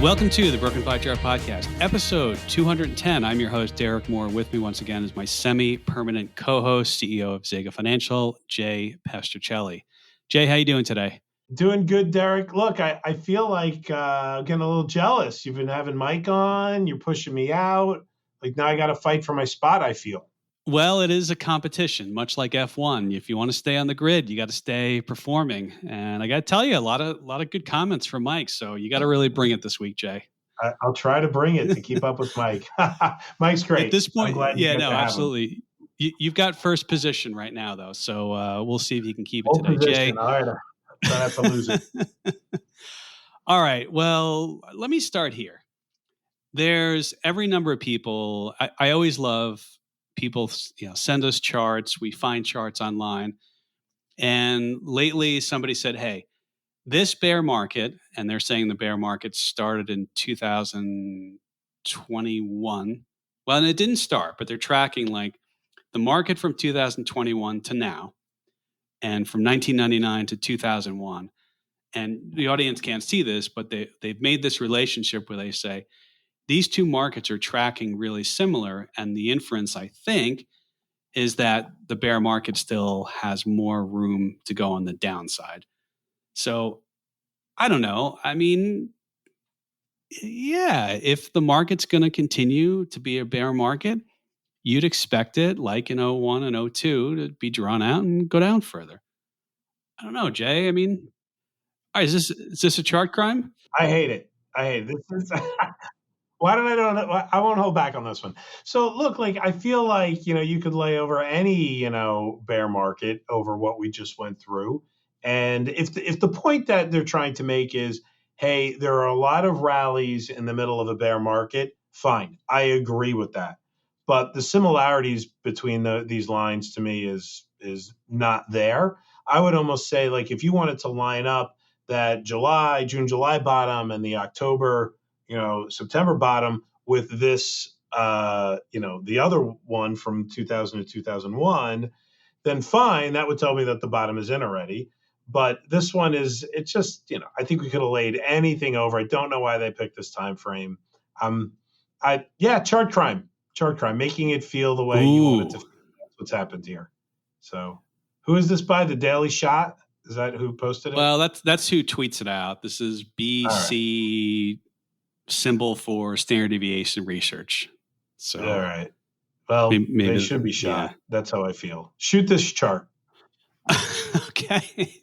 Welcome to the Broken Pie Chart Podcast, episode 210. I'm your host, Derek Moore. With me once again is my semi-permanent co-host, CEO of ZEGA Financial, Jay Pestrichelli. Jay, how you doing today? Doing good, Derek. Look, I feel like getting a little jealous. You've been having Mike on. You're pushing me out. Like now I got to fight for my spot, I feel. Well, it is a competition, much like F1. If you want to stay on the grid, you got to stay performing. And I got to tell you, a lot of good comments from Mike. So you got to really bring it this week, Jay. I'll try to bring it to keep up with Mike. Mike's great. At this point, I'm glad you absolutely. You've got first position right now, though. So we'll see if you can keep it today, position. Jay. All right. Try not to lose it. All right. Well, let me start here. There's every number of people. I always love people, send us charts. We find charts online. And lately somebody said, hey, this bear market, and they're saying the bear market started in 2021. Well, and it didn't start, but they're tracking like the market from 2021 to now and from 1999 to 2001. And the audience can't see this, but they've made this relationship where they say, these two markets are tracking really similar. And the inference, I think, is that the bear market still has more room to go on the downside. So I don't know. I mean, yeah, if the market's going to continue to be a bear market, you'd expect it like in 01 and 02 to be drawn out and go down further. I don't know, Jay. I mean, all right, is this a chart crime? I hate it. This is why don't I do it? I won't hold back on this one. So look, like I feel like, you could lay over any, bear market over what we just went through. And if the point that they're trying to make is, hey, there are a lot of rallies in the middle of a bear market, fine. I agree with that. But the similarities between these lines to me is not there. I would almost say, like, if you wanted to line up that June, July bottom and the October, September bottom with this, the other one from 2000 to 2001, then fine, that would tell me that the bottom is in already. But this one it's just, I think we could have laid anything over. I don't know why they picked this time frame. Chart crime, making it feel the way you want it to feel. That's what's happened here. So who is this by? The Daily Shot? Is that who posted it? Well, that's who tweets it out. This is BC symbol for standard deviation research. So all right. Well, maybe they should be shot. Yeah. That's how I feel. Shoot this chart. Okay.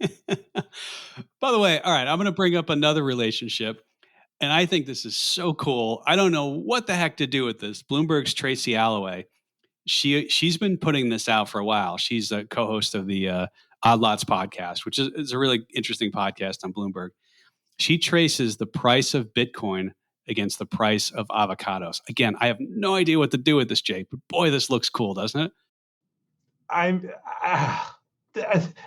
By the way, all right, I'm going to bring up another relationship, and I think this is so cool. I don't know what the heck to do with this. Bloomberg's Tracy Alloway. She's been putting this out for a while. She's a co-host of the Odd Lots podcast, which is a really interesting podcast on Bloomberg. She traces the price of Bitcoin against the price of avocados. Again, I have no idea what to do with this, Jake, but boy, this looks cool, doesn't it?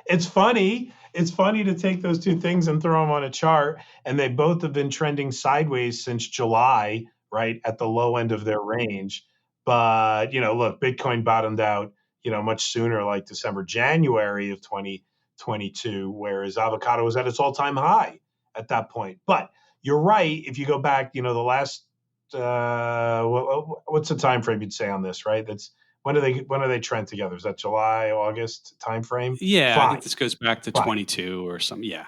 It's funny. It's funny to take those two things and throw them on a chart, and they both have been trending sideways since July, right at the low end of their range. But, look, Bitcoin bottomed out, much sooner, like December, January of 2022, whereas avocado was at its all-time high at that point. But you're right. If you go back, the last, what's the time frame you'd say on this, right? That's when do they trend together? Is that July, August time frame? Yeah, I think this goes back to 22 or something. Yeah.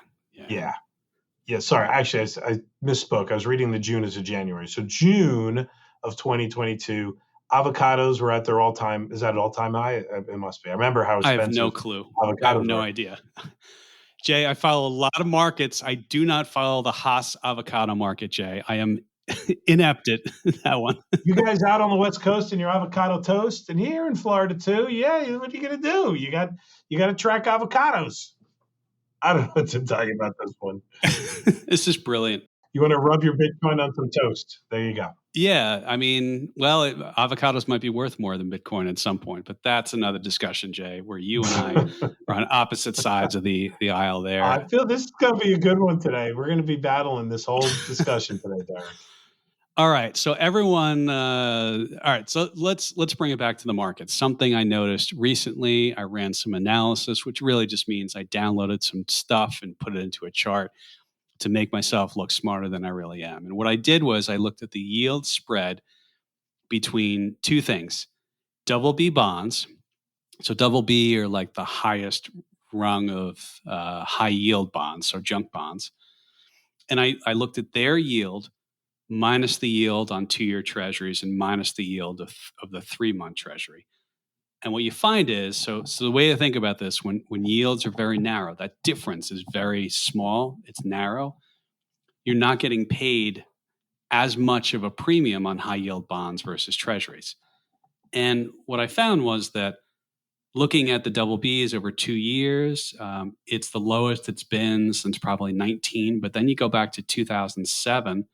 Sorry, actually, I misspoke. I was reading the June as a January. So June of 2022, avocados were at their all-time. Is that an all-time high? It must be. I remember how expensive. I have no clue. I have no idea. Jay, I follow a lot of markets. I do not follow the Haas avocado market, Jay. I am inept at that one. You guys out on the West Coast and your avocado toast, and here in Florida too. Yeah, what are you gonna do? You got to track avocados. I don't know what to tell you about this one. This is brilliant. You want to rub your Bitcoin on some toast? There you go. Yeah, I mean, avocados might be worth more than Bitcoin at some point, but that's another discussion, Jay, where you and I are on opposite sides of the aisle there. I feel this is going to be a good one today. We're going to be battling this whole discussion today, Derek. All right, so everyone. All right, so let's bring it back to the market. Something I noticed recently. I ran some analysis, which really just means I downloaded some stuff and put it into a chart. to make myself look smarter than I really am. And what I did was I looked at the yield spread between two things: double B bonds. So double B are like the highest rung of high yield bonds, so junk bonds. And I looked at their yield minus the yield on 2-year treasuries and minus the yield of the 3-month treasury. And what you find is, so the way to think about this, when yields are very narrow, that difference is very small, it's narrow, you're not getting paid as much of a premium on high yield bonds versus treasuries. And what I found was that looking at the double Bs over 2 years, it's the lowest it's been since probably 19. But then you go back to 2007,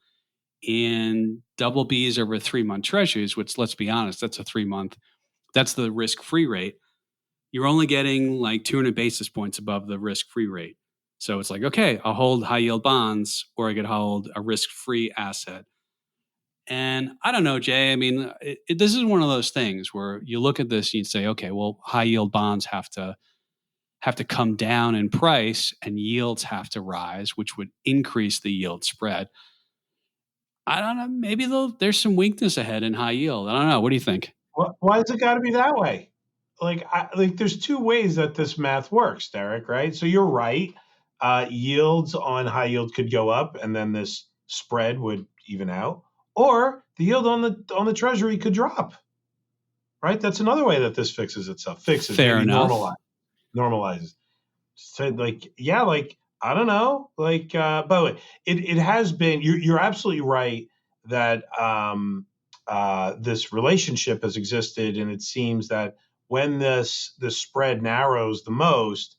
and double Bs over 3-month treasuries, which, let's be honest, that's a 3-month, that's the risk-free rate. You're only getting like 200 basis points above the risk-free rate. So it's like, okay, I'll hold high yield bonds, or I could hold a risk-free asset. And I don't know, Jay. I mean, this is one of those things where you look at this and you say, okay, well, high yield bonds have to come down in price, and yields have to rise, which would increase the yield spread. I don't know. Maybe there's some weakness ahead in high yield. I don't know. What do you think? Why has it got to be that way? Like there's two ways that this math works, Derek. Right? So you're right. Yields on high yield could go up, and then this spread would even out, or the yield on the treasury could drop. Right? That's another way that this fixes itself. Fixes Fair maybe enough. normalizes. So like I don't know. By the way, it has been. You're absolutely right that this relationship has existed, and it seems that when this spread narrows the most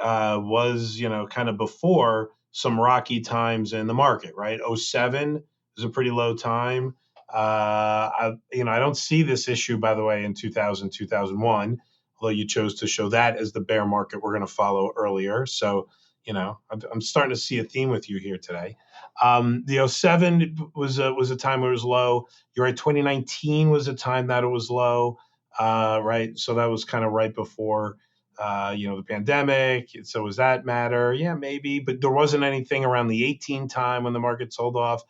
was kind of before some rocky times in the market, right? '07 is a pretty low time. I don't see this issue, by the way, in 2000, 2001, although you chose to show that as the bear market we're going to follow earlier. So, I'm starting to see a theme with you here today. The '07 was a time where it was low. You're right. 2019 was a time that it was low, right? So that was kind of right before, the pandemic. So does that matter? Yeah, maybe. But there wasn't anything around the 18 time when the market sold off.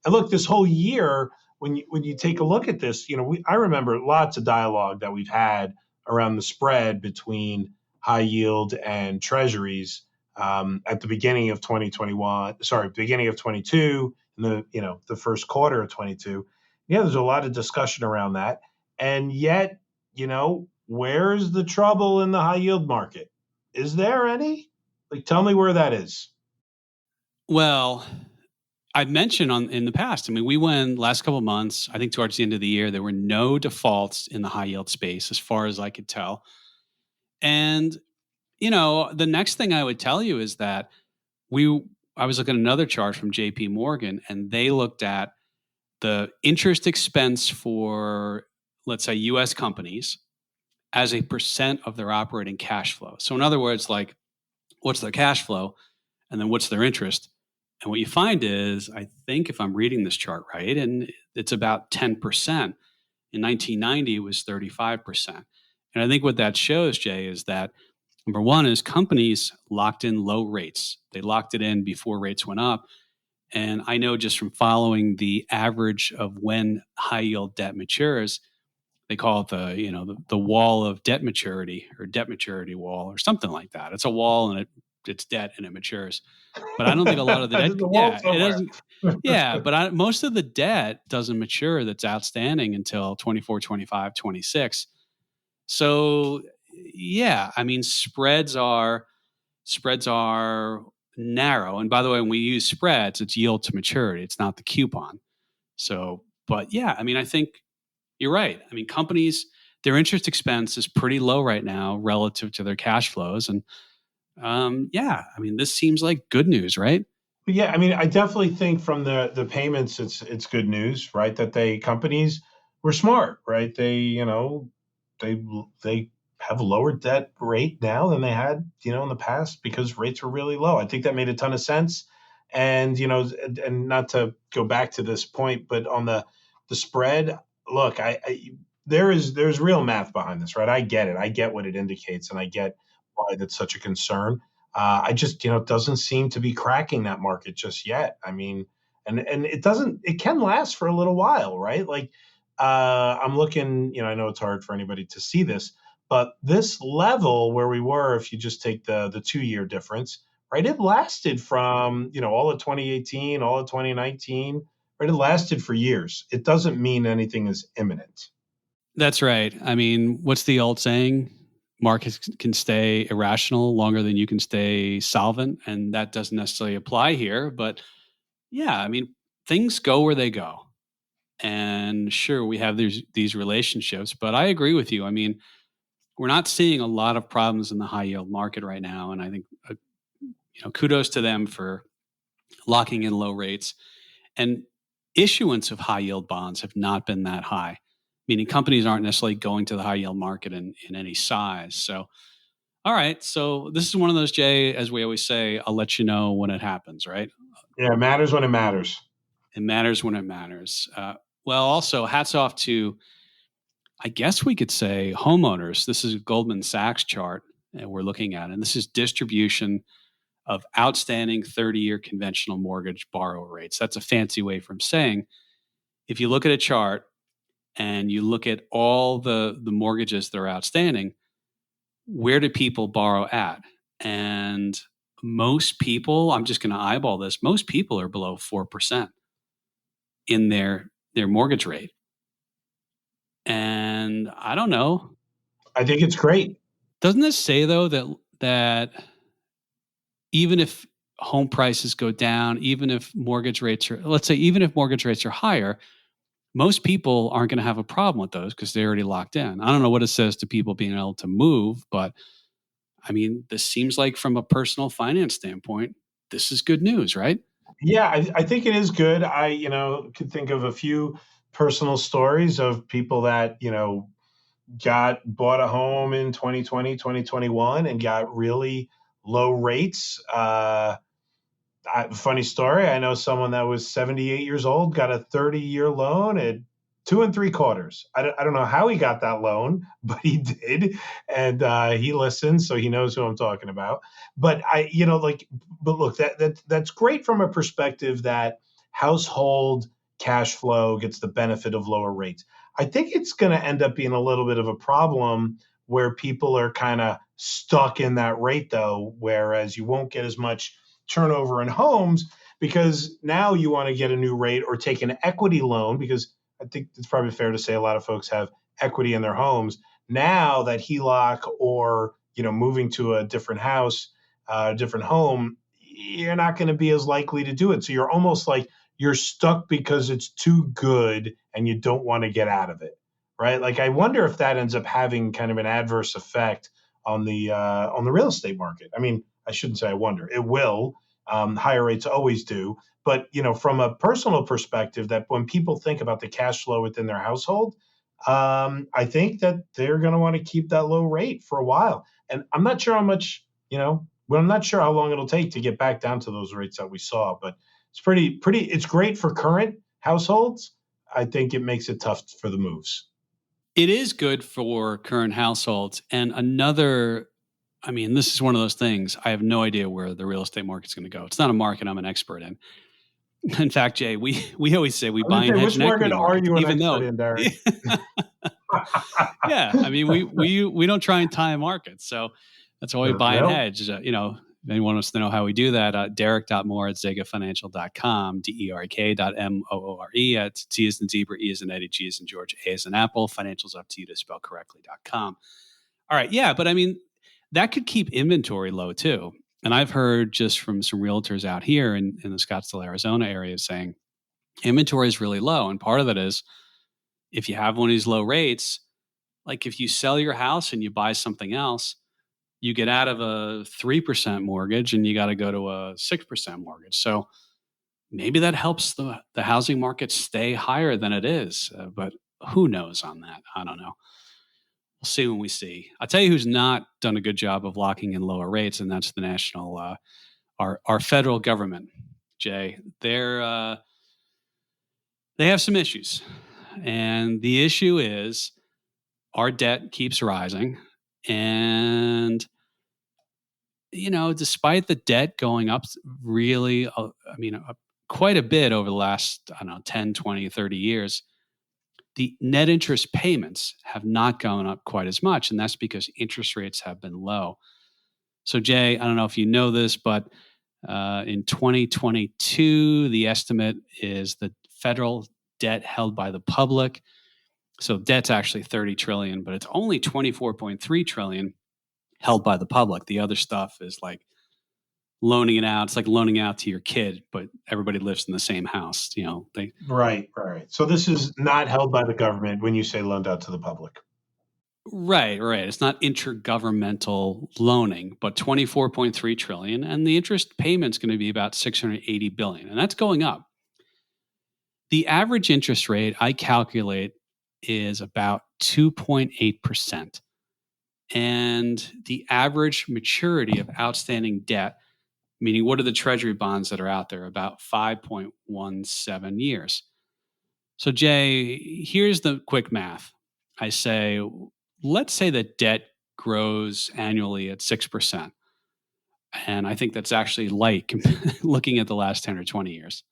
And look, this whole year, when you take a look at this, I remember lots of dialogue that we've had around the spread between high yield and treasuries at the beginning of 2021. Sorry, beginning of 22, and the first quarter of 22. Yeah, there's a lot of discussion around that, and yet, where's the trouble in the high yield market? Is there any? Like, tell me where that is. Well, I've mentioned in the past. I mean, we went last couple of months. I think towards the end of the year, there were no defaults in the high yield space, as far as I could tell. And the next thing I would tell you is that I was looking at another chart from J.P. Morgan, and they looked at the interest expense for, let's say, U.S. companies as a percent of their operating cash flow. So, in other words, like, what's their cash flow, and then what's their interest? And what you find is, I think if I'm reading this chart right, and it's about 10%. In 1990, it was 35%. And I think what that shows, Jay, is that number one is companies locked in low rates. They locked it in before rates went up. And I know just from following the average of when high yield debt matures, they call it the wall of debt maturity, or debt maturity wall, or something like that. It's a wall, and it's debt and it matures. But I don't think a lot of the debt, There's a wall yeah, it somewhere. doesn't. Yeah, but most of the debt doesn't mature that's outstanding until 24, 25, 26. So yeah, I mean, spreads are narrow. And by the way, when we use spreads, it's yield to maturity. It's not the coupon. So, but yeah, I mean, I think you're right. I mean, companies, their interest expense is pretty low right now relative to their cash flows. And yeah, I mean, this seems like good news, right? But yeah, I mean, I definitely think from the payments, it's good news, right? That companies were smart, right? They have a lower debt rate now than they had, in the past, because rates were really low. I think that made a ton of sense. And and not to go back to this point, but on the spread, look, there's real math behind this, right? I get it. I get what it indicates, and I get why that's such a concern. I just, it doesn't seem to be cracking that market just yet. I mean, and it can last for a little while, right? Like, I'm looking, I know it's hard for anybody to see this, but this level where we were, if you just take the 2 year difference, right? It lasted from, all of 2018, all of 2019, right? It lasted for years. It doesn't mean anything is imminent. That's right. I mean, what's the old saying? Markets can stay irrational longer than you can stay solvent. And that doesn't necessarily apply here. But yeah, I mean, things go where they go. And sure, we have these relationships, but I agree with you. I mean, we're not seeing a lot of problems in the high yield market right now. And I think, kudos to them for locking in low rates. And issuance of high yield bonds have not been that high, meaning companies aren't necessarily going to the high yield market in any size. So, all right. So this is one of those, Jay, as we always say, I'll let you know when it happens, right? Yeah, it matters when it matters. It matters when it matters. Well, also, hats off to, I guess we could say, homeowners. This is a Goldman Sachs chart that we're looking at, and this is distribution of outstanding 30-year conventional mortgage borrower rates. That's a fancy way from saying, if you look at a chart and you look at all the mortgages that are outstanding, where do people borrow at? And most people, I'm just going to eyeball this, most people are below 4% in their mortgage rate. And I don't know. I think it's great. Doesn't this say though that even if home prices go down, even if mortgage rates are, let's say, even if mortgage rates are higher, most people aren't going to have a problem with those because they're already locked in. I don't know what it says to people being able to move, but I mean, this seems like from a personal finance standpoint, this is good news, right? Yeah, I think it is good. I, could think of a few personal stories of people that, bought a home in 2020, 2021 and got really low rates. Funny story. I know someone that was 78 years old, got a 30-year loan at 2 3/4. I don't know how he got that loan, but he did. And he listens, so he knows who I'm talking about. But but look, that's great from a perspective that household cash flow gets the benefit of lower rates. I think it's going to end up being a little bit of a problem where people are kind of stuck in that rate, though, whereas you won't get as much turnover in homes because now you want to get a new rate or take an equity loan, because I think it's probably fair to say a lot of folks have equity in their homes. Now that HELOC or moving to a different house, a different home, you're not going to be as likely to do it. So you're almost like you're stuck because it's too good and you don't want to get out of it, right? Like I wonder if that ends up having kind of an adverse effect on the real estate market. I mean, I shouldn't say I wonder. It will. Higher rates always do. But from a personal perspective, that when people think about the cash flow within their household, I think that they're going to want to keep that low rate for a while. And I'm not sure how much, well, I'm not sure how long it'll take to get back down to those rates that we saw. But it's pretty. It's great for current households. I think it makes it tough for the moves. It is good for current households. And another, I mean, this is one of those things. I have no idea where the real estate market's going to go. It's not a market I'm an expert in. In fact, Jay, we always say we buy and hedge Which in equity market are markets, you an even expert though, in, Derek? yeah, I mean, we don't try and time markets. So that's why we buy and No. hedge. If anyone wants to know how we do that, derek.moore@zegafinancial.com, derk.moore at T as in zebra, E as in Eddie, G as in George, A as in Apple, financials up to you to spell correctly.com. All right. Yeah. But I mean, that could keep inventory low too. And I've heard just from some realtors out here in the Scottsdale, Arizona area saying inventory is really low. And part of it is if you have one of these low rates, like if you sell your house and you buy something else, you get out of a 3% mortgage and you got to go to a 6% mortgage. So maybe that helps the housing market stay higher than it is. But who knows on that? I don't know. We'll see when we see. I'll tell you who's not done a good job of locking in lower rates, and that's the national, our federal government. Jay, they have some issues, and the issue is our debt keeps rising, and despite the debt going up really, quite a bit over the last, I don't know, 10, 20, 30 years, the net interest payments have not gone up quite as much. And that's because interest rates have been low. So, Jay, I don't know if you know this, but in 2022, the estimate is the federal debt held by the public. So debt's actually 30 trillion, but it's only 24.3 trillion held by the public. The other stuff is like loaning it out. It's like loaning out to your kid, but everybody lives in the same house. Right. So this is not held by the government when you say loaned out to the public. Right. It's not intergovernmental loaning, but 24.3 trillion, and the interest payment's going to be about 680 billion, and that's going up. The average interest rate I calculate is about 2.8%. And the average maturity of outstanding debt, meaning what are the treasury bonds that are out there, about 5.17 years. So, Jay, here's the quick math. I say, let's say that debt grows annually at 6%. And I think that's actually light looking at the last 10 or 20 years.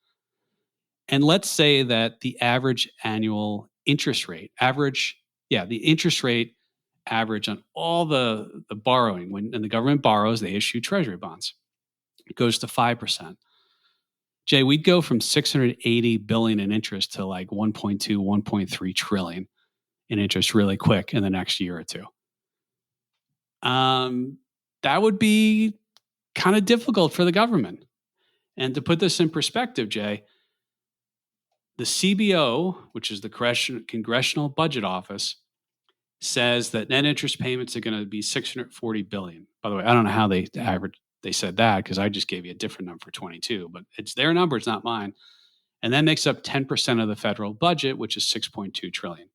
And let's say that the average annual interest rate, the interest rate average on all the borrowing, when the government borrows, they issue treasury bonds. It goes to 5%. Jay, we'd go from 680 billion in interest to like 1.2, 1.3 trillion in interest really quick in the next year or two. That would be kind of difficult for the government. And to put this in perspective, Jay, the CBO, which is the Congressional Budget Office, says that net interest payments are going to be 640 billion. By the way, I don't know how they said that because I just gave you a different number for 22, but it's their number, it's not mine. And that makes up 10% of the federal budget, which is 6.2 trillion.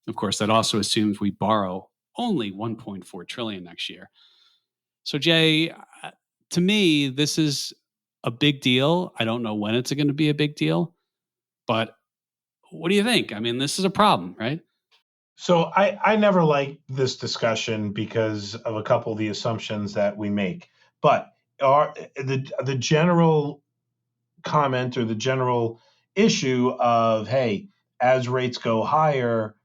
Of course, that also assumes we borrow only 1.4 trillion next year. So, Jay, to me, this is a big deal. I don't know when it's going to be a big deal, but what do you think? I mean, this is a problem, right? So I never like this discussion because of a couple of the assumptions that we make. But the general comment or the general issue of, hey, as rates go higher,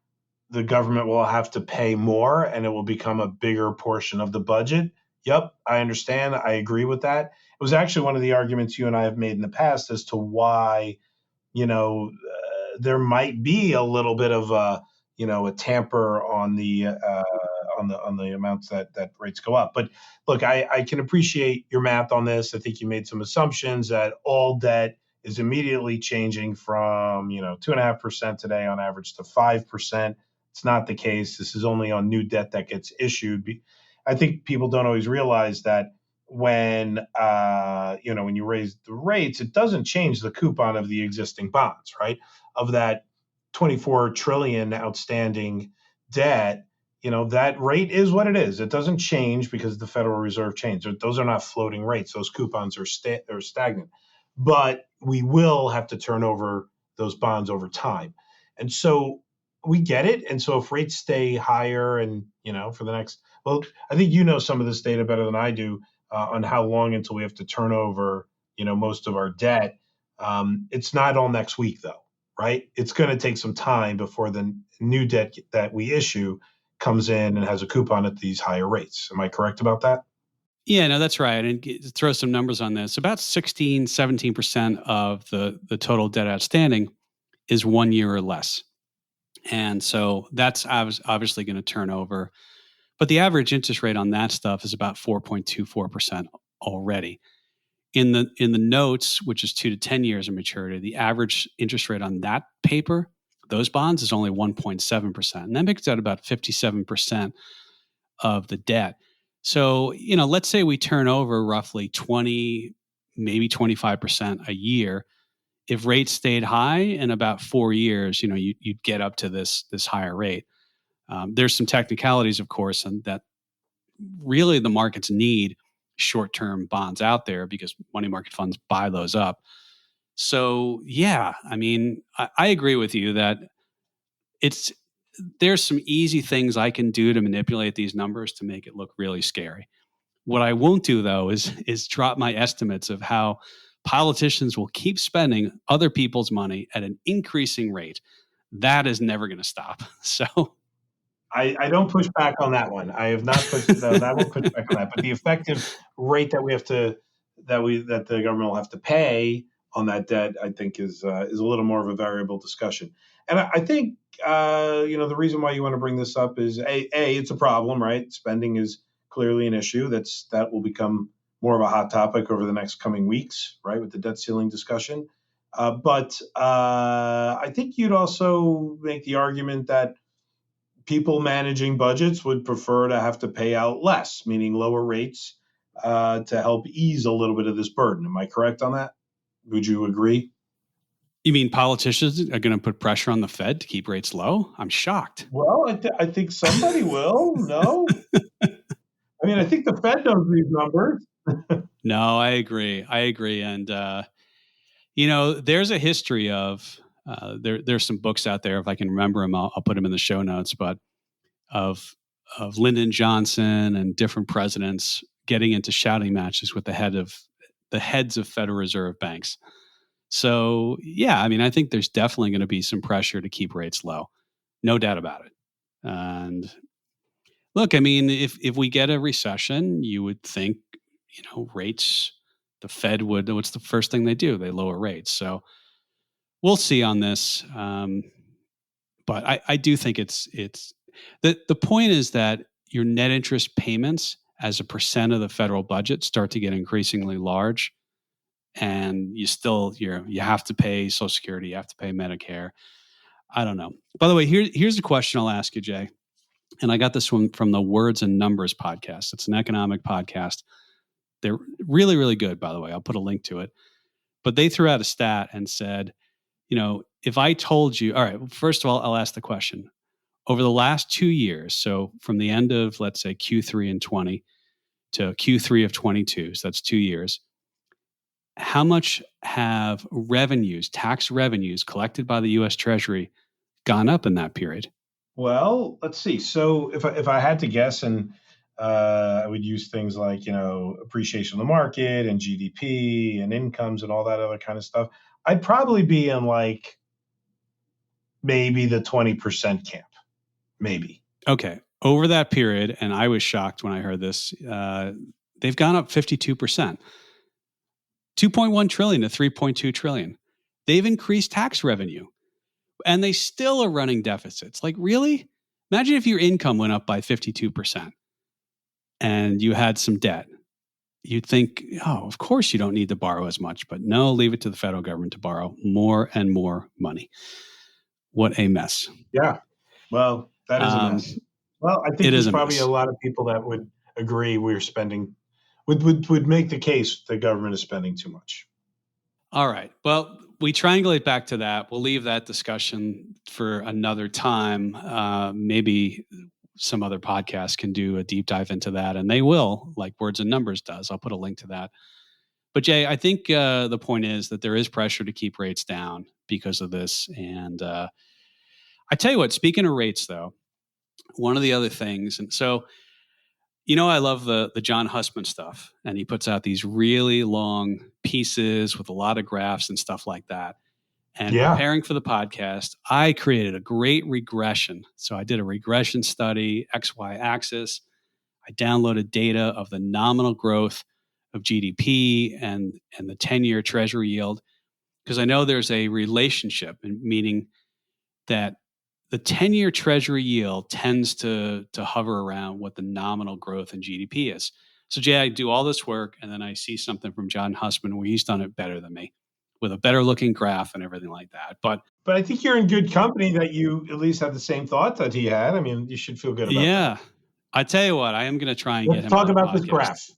the government will have to pay more and it will become a bigger portion of the budget. Yep, I understand. I agree with that. It was actually one of the arguments you and I have made in the past as to why, there might be a little bit of a tamper on the amounts that rates go up. But look, I can appreciate your math on this. I think you made some assumptions that all debt is immediately changing from 2.5% today on average to 5%. It's not the case. This is only on new debt that gets issued. I think people don't always realize that when you raise the rates, it doesn't change the coupon of the existing bonds, right? Of that 24 trillion outstanding debt, that rate is what it is. It doesn't change because the Federal Reserve changed. Those are not floating rates. Those coupons are stagnant. But we will have to turn over those bonds over time. And so we get it. And so if rates stay higher and, for the next, well, I think some of this data better than I do on how long until we have to turn over, most of our debt. It's not all next week, though, right? It's going to take some time before the new debt that we issue comes in and has a coupon at these higher rates. Am I correct about that? Yeah, no, that's right. And to throw some numbers on this, about 16, 17% of the total debt outstanding is 1 year or less. And so that's obviously going to turn over. But the average interest rate on that stuff is about 4.24% already. In the notes, which is 2 to 10 years of maturity, the average interest rate on that paper, those bonds, is only 1.7%. And that makes out about 57% of the debt. So, let's say we turn over roughly 20, maybe 25% a year. If rates stayed high in about 4 years, you'd get up to this higher rate. There's some technicalities, of course, and that really the markets need short-term bonds out there because money market funds buy those up. So, yeah, I agree with you that there's some easy things I can do to manipulate these numbers to make it look really scary. What I won't do though is drop my estimates of how politicians will keep spending other people's money at an increasing rate. That is never going to stop. So I don't push back on that one. I have not pushed no, I won't push back on that. But the effective rate that we have to that the government will have to pay on that debt, I think, is a little more of a variable discussion. And I think the reason why you want to bring this up is a it's a problem, right? Spending is clearly an issue that will become more of a hot topic over the next coming weeks, right, with the debt ceiling discussion. But I think you'd also make the argument that people managing budgets would prefer to have to pay out less, meaning lower rates, to help ease a little bit of this burden. Am I correct on that? Would you agree? you mean politicians are going to put pressure on the Fed to keep rates low? I'm shocked. Well, I think somebody will. No, I mean, I think the Fed knows these numbers. No, I agree. And there's a history of there's some books out there. If I can remember them, I'll put them in the show notes. But of Lyndon Johnson and different presidents getting into shouting matches with the heads of Federal Reserve banks. So yeah, I mean, I think there's definitely going to be some pressure to keep rates low, no doubt about it. And look, I mean, if we get a recession, you would think, rates, the Fed would. What's the first thing they do? They lower rates. So we'll see on this. But I do think it's the point is that your net interest payments as a percent of the federal budget start to get increasingly large, and you have to pay Social Security, you have to pay Medicare. I don't know. By the way, here's a question I'll ask you, Jay. And I got this one from the Words and Numbers podcast. It's an economic podcast. They're really, really good, by the way. I'll put a link to it. But they threw out a stat and said, if I told you, all right, first of all, I'll ask the question. Over the last 2 years, so from the end of, let's say, Q3 in 20 to Q3 of 22, so that's 2 years, how much have tax revenues collected by the U.S. Treasury gone up in that period? Well, let's see. So if I had to guess, and I would use things like appreciation of the market and GDP and incomes and all that other kind of stuff, I'd probably be in like maybe the 20% camp, maybe. Okay, over that period, and I was shocked when I heard this. They've gone up 52%, 2.1 trillion to 3.2 trillion. They've increased tax revenue. And they still are running deficits. Like, really? Imagine if your income went up by 52% and you had some debt. You'd think, oh, of course you don't need to borrow as much. But no, leave it to the federal government to borrow more and more money. What a mess. Yeah. Well, that is a mess. Well, I think there's probably a lot of people that would agree we're spending, would make the case the government is spending too much. All right. Well, we triangulate back to that. We'll leave that discussion for another time. Maybe some other podcast can do a deep dive into that, and they will, like Words and Numbers does. I'll put a link to that. But Jay, I think the point is that there is pressure to keep rates down because of this. And I tell you what, speaking of rates, though, one of the other things, and so I love the John Hussman stuff, and he puts out these really long pieces with a lot of graphs and stuff like that. And preparing for the podcast, I created a great regression. So I did a regression study, XY axis. I downloaded data of the nominal growth of GDP and the 10-year Treasury yield, because I know there's a relationship, meaning that the 10-year Treasury yield tends to hover around what the nominal growth in GDP is. So, Jay, I do all this work, and then I see something from John Hussman where he's done it better than me, with a better looking graph and everything like that. But I think you're in good company that you at least have the same thoughts that he had. I mean, you should feel good about that. Yeah. I tell you what, I am going to try and get him talk on about a this graph.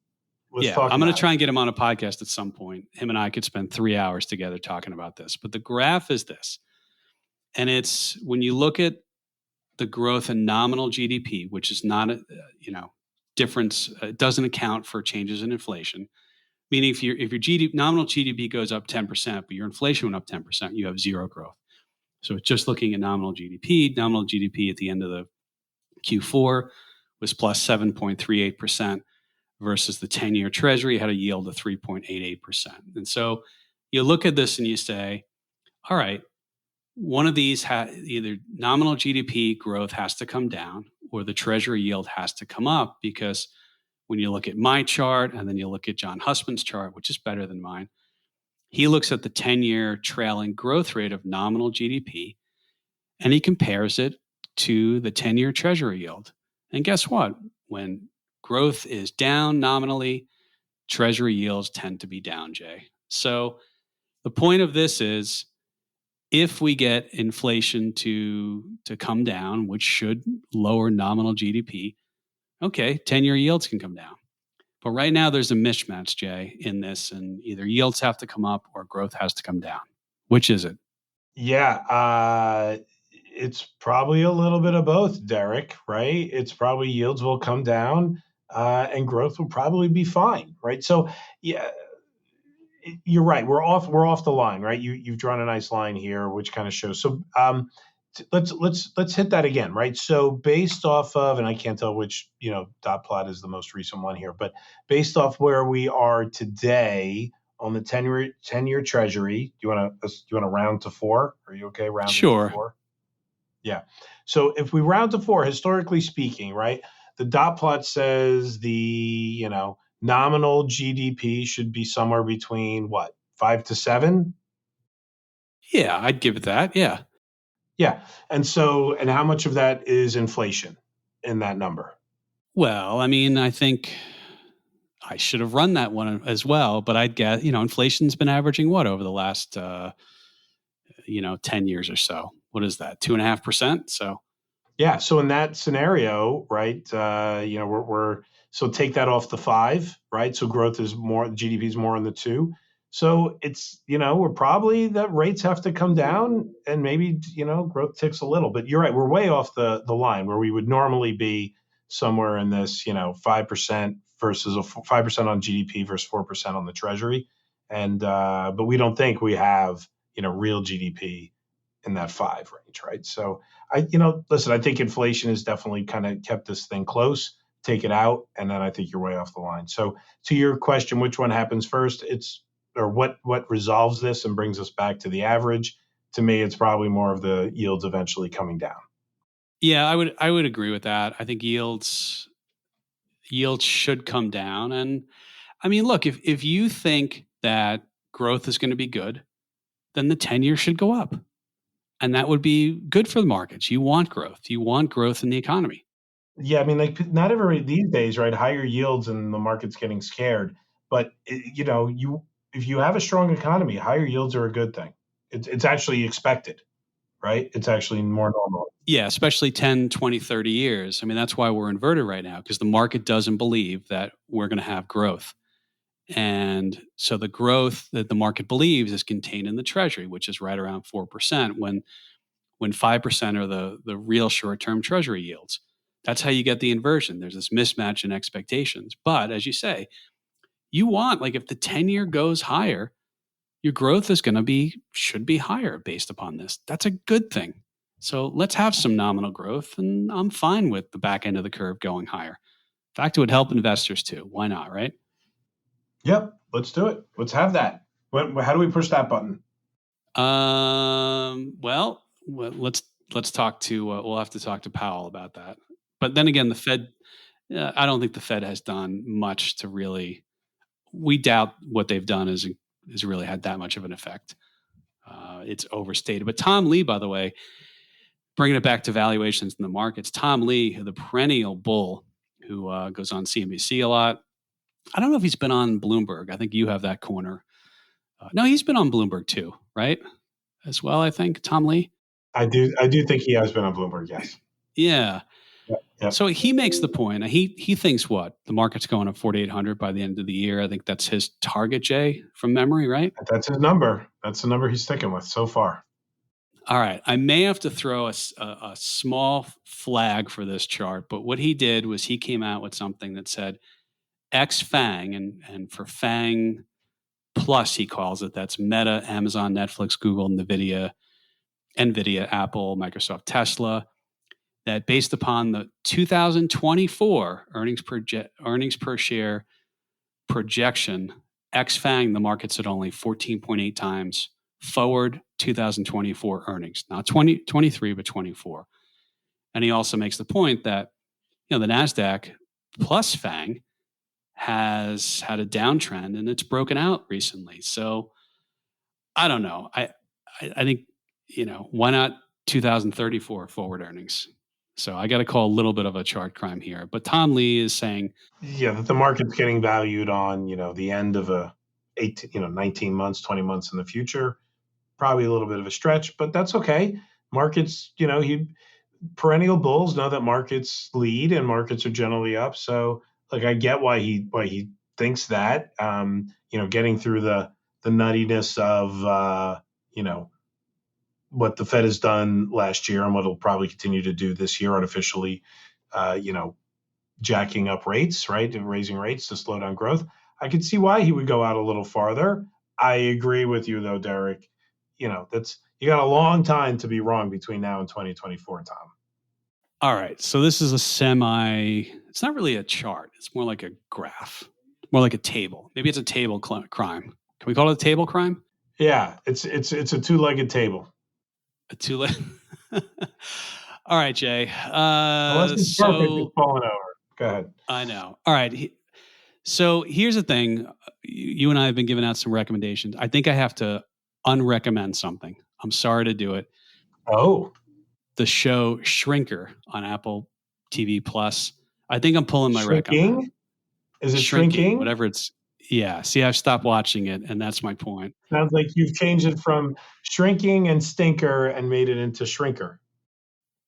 I'm going to try and get him on a podcast at some point. Him and I could spend 3 hours together talking about this. But the graph is this. And it's when you look at the growth in nominal GDP, which is not a difference, it doesn't account for changes in inflation. Meaning if your nominal GDP goes up 10%, but your inflation went up 10%, you have zero growth. So it's just looking at nominal GDP. Nominal GDP at the end of the Q4 was plus 7.38%. versus the 10-year treasury had a yield of 3.88%. And so you look at this and you say, all right, one of these either nominal GDP growth has to come down or the treasury yield has to come up, because when you look at my chart and then you look at John Hussman's chart, which is better than mine, he looks at the 10-year trailing growth rate of nominal GDP and he compares it to the 10-year treasury yield. And guess what? When growth is down nominally, treasury yields tend to be down, Jay. So the point of this is, if we get inflation to come down, which should lower nominal GDP, okay, 10-year yields can come down. But right now there's a mismatch, Jay, in this, and either yields have to come up or growth has to come down. Which is it? Yeah, it's probably a little bit of both, Derek, right? It's probably yields will come down and growth will probably be fine, right? So, yeah, you're right. We're off the line, right? You've drawn a nice line here, which kind of shows. So, let's hit that again, right? So based off of, and I can't tell which dot plot is the most recent one here, but based off where we are today on the 10-year treasury, do you want to round to four? Are you okay rounding Sure. to four? Yeah. So if we round to four, historically speaking, right, the dot plot says the nominal GDP should be somewhere between what, 5 to 7? Yeah, I'd give it that. Yeah. Yeah. And how much of that is inflation in that number? Well, I mean, I think I should have run that one as well, but I'd guess, inflation's been averaging what over the last, 10 years or so. What is that? 2.5%. So, Yeah. So in that scenario, right, we're so take that off the 5, right? So growth is more, GDP is more in the 2. So it's, we're probably that rates have to come down and maybe, growth ticks a little. But you're right, we're way off the line where we would normally be somewhere in this, 5% versus 5% on GDP versus 4% on the treasury. And but we don't think we have, real GDP in that 5 range, right? So listen, I think inflation has definitely kind of kept this thing close. Take it out, and then I think you're way off the line. So to your question, which one happens first? What resolves this and brings us back to the average? To me, it's probably more of the yields eventually coming down. yeah, I would agree with that. I think yields should come down. And I mean, look, if you think that growth is going to be good, then the 10-year should go up. And that would be good for the markets. You want growth. You want growth in the economy. Yeah, I mean, like not everybody these days, right? Higher yields and the market's getting scared. But you if you have a strong economy, higher yields are a good thing. It's actually expected, right? It's actually more normal. Yeah, especially 10, 20, 30 years. I mean, that's why we're inverted right now, because the market doesn't believe that we're going to have growth. And so the growth that the market believes is contained in the treasury, which is right around 4%, when 5% are the real short-term treasury yields. That's how you get the inversion. There's this mismatch in expectations. But as you say, you want, like, if the 10-year goes higher, your growth should be higher based upon this. That's a good thing. So let's have some nominal growth, and I'm fine with the back end of the curve going higher. In fact, it would help investors too. Why not, right? Yep, let's do it. Let's have that. How do we push that button? Let's talk to. We'll have to talk to Powell about that. But then again, the Fed. I don't think the Fed has done much to really. We doubt what they've done has really had that much of an effect. It's overstated. But Tom Lee, by the way, bringing it back to valuations in the markets, Tom Lee, the perennial bull who goes on CNBC a lot. I don't know if he's been on Bloomberg. I think you have that corner. No, he's been on Bloomberg too, right? As well, I think, Tom Lee. I do think he has been on Bloomberg. Yes. Yeah. Yep. So he makes the point. He thinks what the market's going up 4,800 by the end of the year. I think that's his target, Jay, from memory, right? That's his number. That's the number he's sticking with so far. All right. I may have to throw a small flag for this chart, but what he did was he came out with something that said X FANG, and for FANG plus, he calls it. That's Meta, Amazon, Netflix, Google, NVIDIA, Apple, Microsoft, Tesla. that based upon the 2024 earnings per share projection, ex FANG, the market's at only 14.8 times forward 2024 earnings, not 2023, but 24. And he also makes the point that, the NASDAQ plus FANG has had a downtrend and it's broken out recently. So I don't know. I think, why not 2034 forward earnings? So I got to call a little bit of a chart crime here. But Tom Lee is saying, yeah, that the market's getting valued on, the end of 19 months, 20 months in the future. Probably a little bit of a stretch, but that's okay. Markets, perennial bulls know that markets lead and markets are generally up. So I get why he thinks that, getting through the nuttiness of, what the Fed has done last year and what it'll probably continue to do this year artificially, jacking up rates, right, and raising rates to slow down growth. I could see why he would go out a little farther. I agree with you though, Derek. That's you got a long time to be wrong between now and 2024, Tom. All right, so this is it's not really a chart. It's more like a graph, more like a table. Maybe it's a table crime. Can we call it a table crime? Yeah, it's a two-legged table. A two-legged. All right, Jay. Unless it's perfect, it's falling over. Go ahead. I know. All right. So here's the thing. You and I have been giving out some recommendations. I think I have to unrecommend something. I'm sorry to do it. Oh. The show Shrinker on Apple TV Plus. I think I'm pulling my rec on that. Is it shrinking? Whatever it's. Yeah. See, I've stopped watching it, and that's my point. Sounds like you've changed it from shrinking and stinker and made it into shrinker.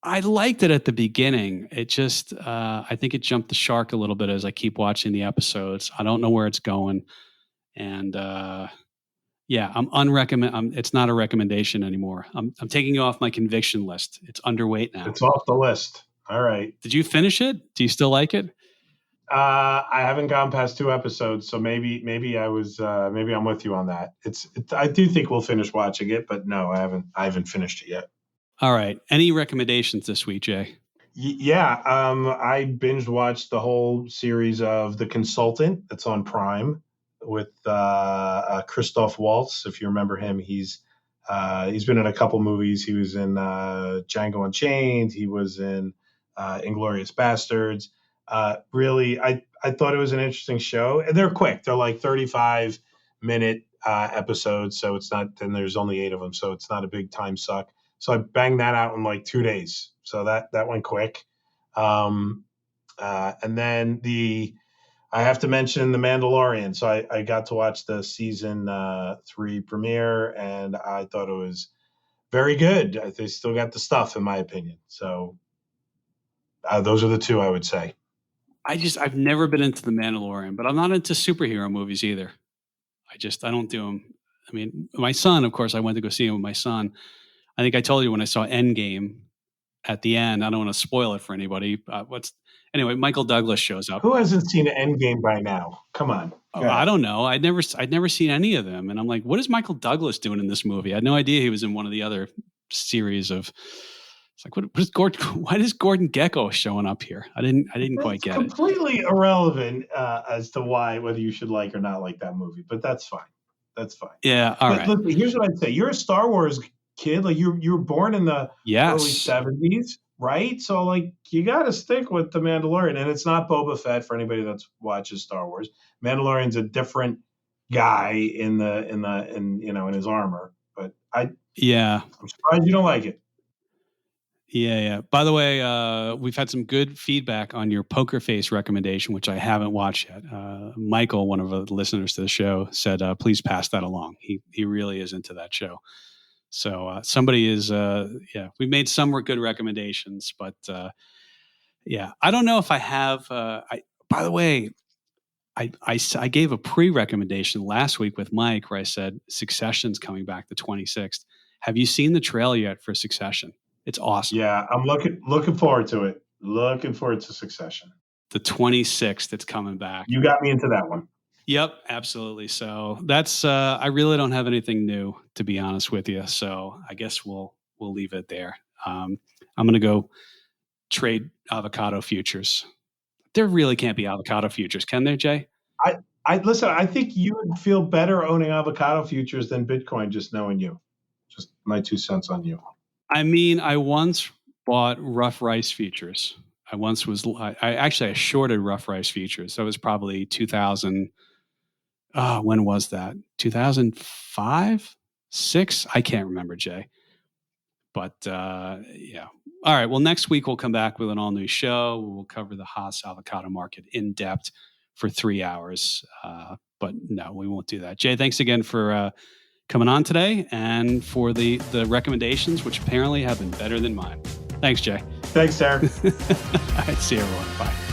I liked it at the beginning. It just, I think it jumped the shark a little bit as I keep watching the episodes. I don't know where it's going. And yeah, it's not a recommendation anymore. I'm taking you off my conviction list. It's underweight now. It's off the list. All right. Did you finish it? Do you still like it? I haven't gone past 2 episodes, so maybe I'm with you on that. I do think we'll finish watching it, but no, I haven't finished it yet. All right. Any recommendations this week, Jay? Yeah. I binge watched the whole series of The Consultant. That's on Prime with Christoph Waltz. If you remember him, he's been in a couple movies. He was in Django Unchained. He was in Inglourious Bastards. Really, I thought it was an interesting show. They're quick. They're like 35-minute episodes. So it's not, and there's only 8 of them. So it's not a big time suck. So I banged that out in like 2 days. So that went quick. And then I have to mention The Mandalorian. So I got to watch the season 3 premiere, and I thought it was very good. They still got the stuff, in my opinion. So those are the 2 I would say. I've never been into The Mandalorian, but I'm not into superhero movies either. I don't do them. I mean, my son, of course, I went to go see him with my son. I think I told you when I saw Endgame at the end. I don't want to spoil it for anybody. Anyway? Michael Douglas shows up. Who hasn't seen Endgame by now? Come on. I don't know. I'd never seen any of them, and I'm like, what is Michael Douglas doing in this movie? I had no idea he was in one of the other series of. It's like, what is Gordon? Why is Gordon Gekko showing up here? I didn't quite get it. Completely irrelevant as to whether you should like or not like that movie, but that's fine. That's fine. Yeah. All right. Listen, here's what I'd say. You're a Star Wars kid. Like you were born in the early 70s, right? So like you got to stick with The Mandalorian, and it's not Boba Fett for anybody that watches Star Wars. Mandalorian's a different guy in his armor, but I'm surprised you don't like it. Yeah. By the way, we've had some good feedback on your Poker Face recommendation, which I haven't watched yet. Michael, one of the listeners to the show, said, please pass that along. He really is into that show. So somebody is, we made some good recommendations, but I don't know if I have, by the way, I gave a pre-recommendation last week with Mike where I said Succession's coming back the 26th. Have you seen the trailer yet for Succession? It's awesome. Yeah, I'm looking forward to it. Looking forward to Succession. The 26th, it's coming back. You got me into that one. Yep, absolutely. So that's I really don't have anything new, to be honest with you. So I guess we'll leave it there. I'm going to go trade avocado futures. There really can't be avocado futures, can there, Jay? I listen. I think you would feel better owning avocado futures than Bitcoin. Just knowing you, just my 2 cents on you. I mean, I once bought rough rice futures. I shorted rough rice futures. That was probably 2000. When was that? 2005, 6? I can't remember, Jay. But yeah. All right. Well, next week we'll come back with an all new show. We'll cover the Haas avocado market in depth for 3 hours. But no, we won't do that. Jay, thanks again for coming on today and for the recommendations, which apparently have been better than mine. Thanks, Jay. Thanks, Derek. All right. See you, everyone. Bye.